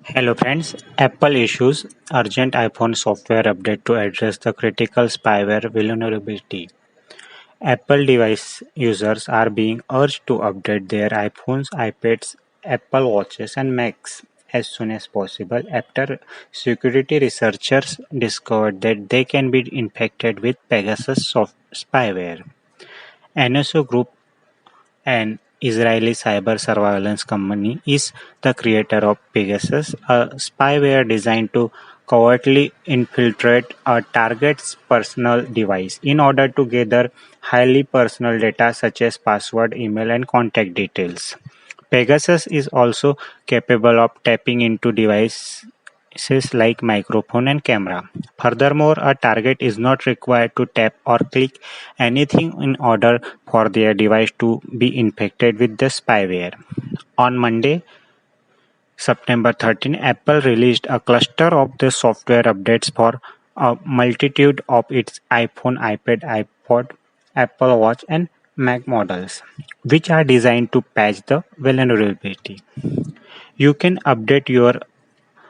Hello friends, Apple issues urgent iPhone software update to address the critical spyware vulnerability. Apple device users are being urged to update their iPhones, iPads, Apple Watches and Macs as soon as possible after security researchers discovered that they can be infected with Pegasus spyware. NSO Group, an Israeli cyber surveillance company, is the creator of Pegasus, a spyware designed to covertly infiltrate a target's personal device in order to gather highly personal data such as password, email, and contact details. Pegasus is also capable of tapping into devices like microphone and camera. Furthermore, a target is not required to tap or click anything in order for their device to be infected with the spyware. On Monday, September 13, Apple released a cluster of the software updates for a multitude of its iPhone, iPad, iPod, Apple Watch, and Mac models, which are designed to patch the vulnerability. You can update your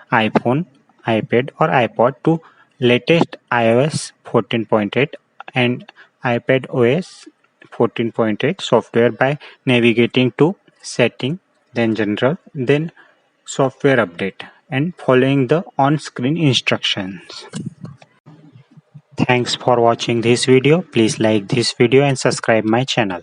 iPhone, iPad, or iPod to latest iOS 14.8 and iPadOS 14.8 software by navigating to Setting, then General, then Software Update, and following the on-screen instructions. Thanks for watching this video. Please like this video and subscribe my channel.